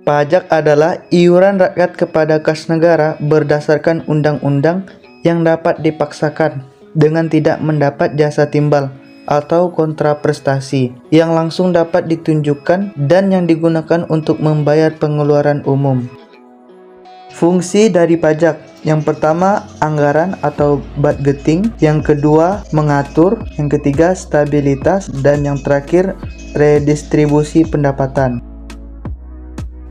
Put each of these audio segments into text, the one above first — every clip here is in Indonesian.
Pajak adalah iuran rakyat kepada kas negara berdasarkan undang-undang yang dapat dipaksakan dengan tidak mendapat jasa timbal atau kontraprestasi yang langsung dapat ditunjukkan dan yang digunakan untuk membayar pengeluaran umum. Fungsi dari pajak: yang pertama, anggaran atau budgeting; yang kedua, mengatur; yang ketiga, stabilitas; dan yang terakhir, redistribusi pendapatan.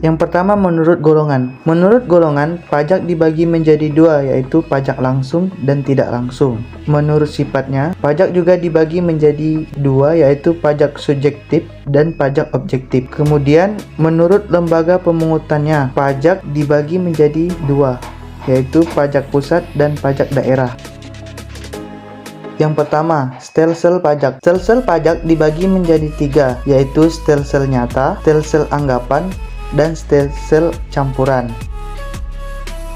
Yang pertama, menurut golongan. Menurut golongan, pajak dibagi menjadi dua, yaitu pajak langsung dan tidak langsung. Menurut sifatnya, pajak juga dibagi menjadi dua, yaitu pajak subjektif dan pajak objektif. Kemudian, menurut lembaga pemungutannya, pajak dibagi menjadi dua, yaitu pajak pusat dan pajak daerah. Yang pertama, stelsel pajak. Stelsel pajak dibagi menjadi tiga, yaitu stelsel nyata, stelsel anggapan, dan stelsel campuran.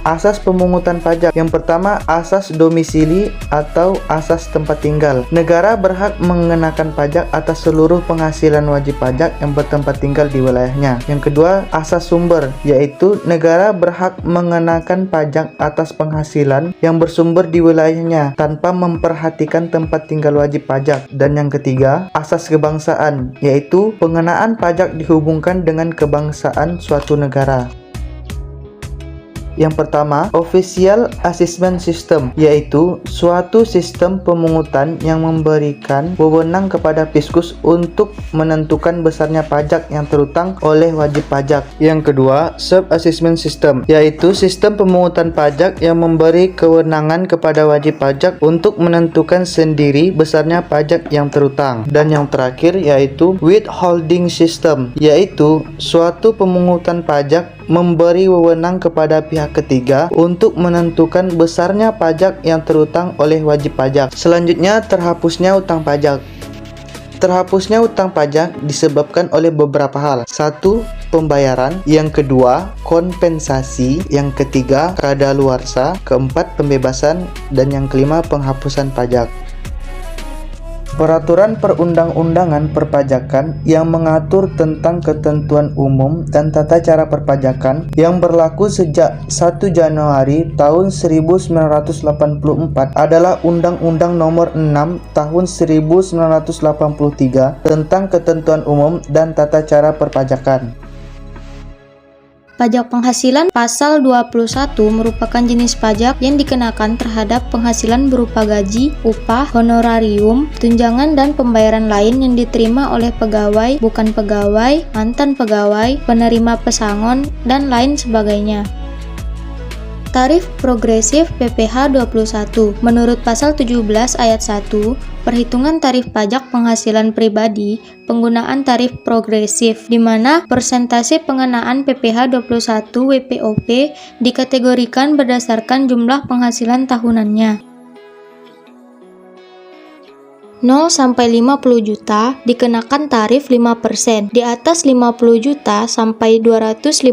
Asas pemungutan pajak. Yang pertama, asas domisili atau asas tempat tinggal. Negara berhak mengenakan pajak atas seluruh penghasilan wajib pajak yang bertempat tinggal di wilayahnya. Yang kedua, asas sumber, yaitu negara berhak mengenakan pajak atas penghasilan yang bersumber di wilayahnya tanpa memperhatikan tempat tinggal wajib pajak. Dan yang ketiga, asas kebangsaan, yaitu pengenaan pajak dihubungkan dengan kebangsaan suatu negara. Yang pertama, Official Assessment System, yaitu suatu sistem pemungutan yang memberikan wewenang kepada Fiskus untuk menentukan besarnya pajak yang terutang oleh wajib pajak. Yang kedua, Sub-Assessment System, yaitu sistem pemungutan pajak yang memberi kewenangan kepada wajib pajak untuk menentukan sendiri besarnya pajak yang terutang. Dan yang terakhir yaitu Withholding System, yaitu suatu pemungutan pajak memberi wewenang kepada pihak ketiga untuk menentukan besarnya pajak yang terutang oleh wajib pajak. Selanjutnya, terhapusnya utang pajak. Terhapusnya utang pajak disebabkan oleh beberapa hal. Satu, pembayaran; yang kedua, kompensasi; yang ketiga, kadaluarsa; keempat, pembebasan; dan yang kelima, penghapusan pajak. Peraturan perundang-undangan perpajakan yang mengatur tentang ketentuan umum dan tata cara perpajakan yang berlaku sejak 1 Januari tahun 1984 adalah Undang-Undang Nomor 6 Tahun 1983 tentang ketentuan umum dan tata cara perpajakan. Pajak penghasilan pasal 21 merupakan jenis pajak yang dikenakan terhadap penghasilan berupa gaji, upah, honorarium, tunjangan, dan pembayaran lain yang diterima oleh pegawai, bukan pegawai, mantan pegawai, penerima pesangon, dan lain sebagainya. Tarif progresif PPh 21. Menurut pasal 17 ayat 1, perhitungan tarif pajak penghasilan pribadi, penggunaan tarif progresif, di mana persentase pengenaan PPh 21 WPOP dikategorikan berdasarkan jumlah penghasilan tahunannya. 0 sampai 50 juta dikenakan tarif 5%. Di atas 50 juta sampai 250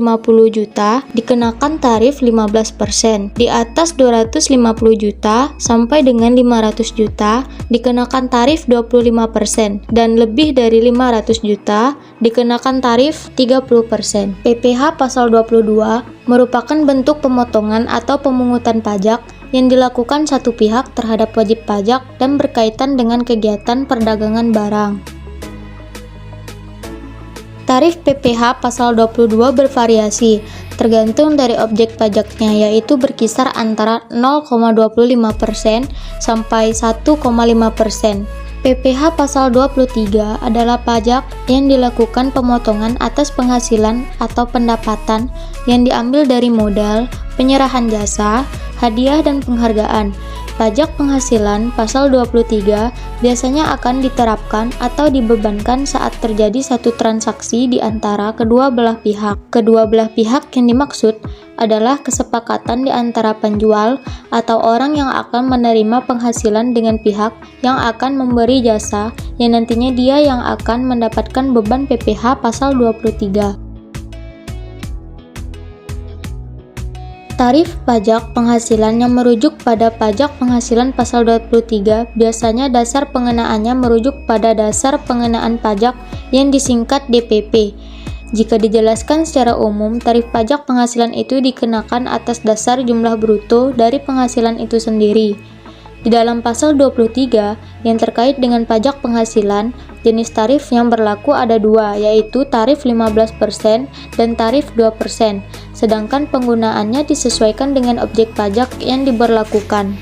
juta dikenakan tarif 15%. Di atas 250 juta sampai dengan 500 juta dikenakan tarif 25%. Dan lebih dari 500 juta dikenakan tarif 30%. PPh pasal 22 merupakan bentuk pemotongan atau pemungutan pajak yang dilakukan satu pihak terhadap wajib pajak dan berkaitan dengan kegiatan perdagangan barang. Tarif PPh pasal 22 bervariasi, tergantung dari objek pajaknya, yaitu berkisar antara 0,25% sampai 1,5%. PPh pasal 23 adalah pajak yang dilakukan pemotongan atas penghasilan atau pendapatan yang diambil dari modal, penyerahan jasa, hadiah, dan penghargaan. Pajak penghasilan pasal 23 biasanya akan diterapkan atau dibebankan saat terjadi satu transaksi di antara kedua belah pihak. Kedua belah pihak yang dimaksud adalah kesepakatan di antara penjual atau orang yang akan menerima penghasilan dengan pihak yang akan memberi jasa, yang nantinya dia yang akan mendapatkan beban PPh pasal 23. Tarif pajak penghasilan yang merujuk pada pajak penghasilan pasal 23 biasanya dasar pengenaannya merujuk pada dasar pengenaan pajak yang disingkat DPP. Jika dijelaskan secara umum, tarif pajak penghasilan itu dikenakan atas dasar jumlah bruto dari penghasilan itu sendiri. Di dalam pasal 23 yang terkait dengan pajak penghasilan, jenis tarif yang berlaku ada dua, yaitu tarif 15% dan tarif 2%, sedangkan penggunaannya disesuaikan dengan objek pajak yang diberlakukan.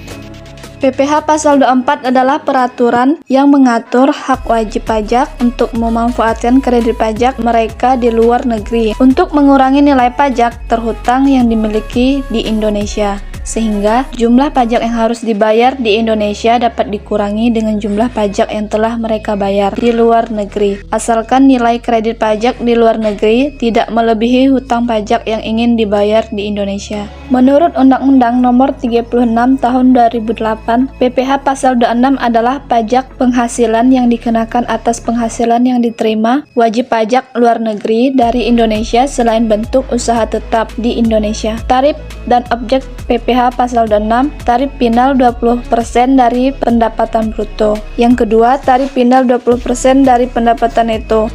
PPh pasal 24 adalah peraturan yang mengatur hak wajib pajak untuk memanfaatkan kredit pajak mereka di luar negeri untuk mengurangi nilai pajak terhutang yang dimiliki di Indonesia, sehingga jumlah pajak yang harus dibayar di Indonesia dapat dikurangi dengan jumlah pajak yang telah mereka bayar di luar negeri, asalkan nilai kredit pajak di luar negeri tidak melebihi hutang pajak yang ingin dibayar di Indonesia. Menurut Undang-Undang Nomor 36 Tahun 2008, PPh pasal 26 adalah pajak penghasilan yang dikenakan atas penghasilan yang diterima wajib pajak luar negeri dari Indonesia selain bentuk usaha tetap di Indonesia. Tarif dan objek PPh pasal 26, tarif final 20% dari pendapatan bruto. Yang kedua, tarif final 20% dari pendapatan neto.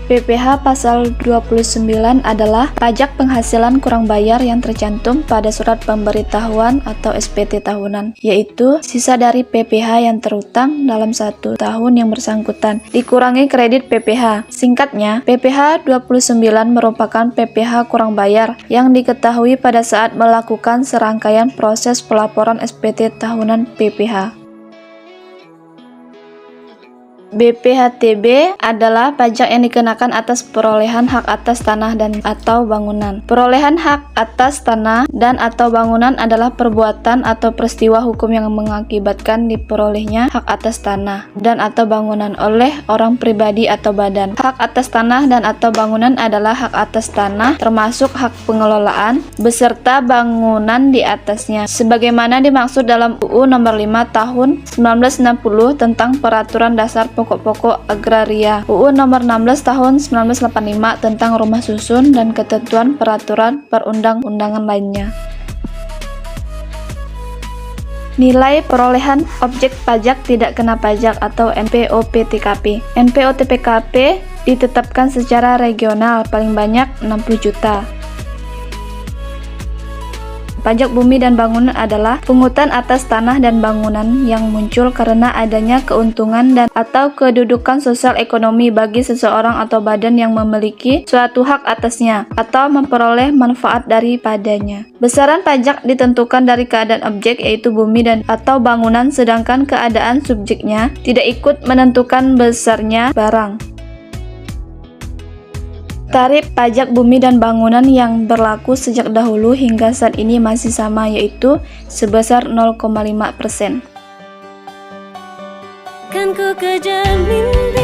PPh pasal 29 adalah pajak penghasilan kurang bayar yang tercantum pada surat pemberitahuan atau SPT tahunan, yaitu sisa dari PPh yang terutang dalam 1 tahun yang bersangkutan, dikurangi kredit PPh. Singkatnya, PPh 29 merupakan PPh kurang bayar yang diketahui pada saat melakukan serangkaian proses pelaporan SPT tahunan PPh. BPHTB adalah pajak yang dikenakan atas perolehan hak atas tanah dan atau bangunan. Perolehan hak atas tanah dan atau bangunan adalah perbuatan atau peristiwa hukum yang mengakibatkan diperolehnya hak atas tanah dan atau bangunan oleh orang pribadi atau badan. Hak atas tanah dan atau bangunan adalah hak atas tanah termasuk hak pengelolaan beserta bangunan di atasnya, sebagaimana dimaksud dalam UU Nomor 5 Tahun 1960 tentang Peraturan Dasar Pokok-pokok Agraria, UU Nomor 16 Tahun 1985 tentang rumah susun dan ketentuan peraturan perundang-undangan lainnya. Nilai perolehan objek pajak tidak kena pajak atau NPOP-TKP. NPOP-TKP ditetapkan secara regional paling banyak 60 juta. Pajak bumi dan bangunan adalah pungutan atas tanah dan bangunan yang muncul karena adanya keuntungan dan atau kedudukan sosial ekonomi bagi seseorang atau badan yang memiliki suatu hak atasnya atau memperoleh manfaat daripadanya. Besaran pajak ditentukan dari keadaan objek yaitu bumi dan atau bangunan, sedangkan keadaan subjeknya tidak ikut menentukan besarnya barang. Tarif pajak bumi dan bangunan yang berlaku sejak dahulu hingga saat ini masih sama, yaitu sebesar 0,5%. Kan ku kejar mimpi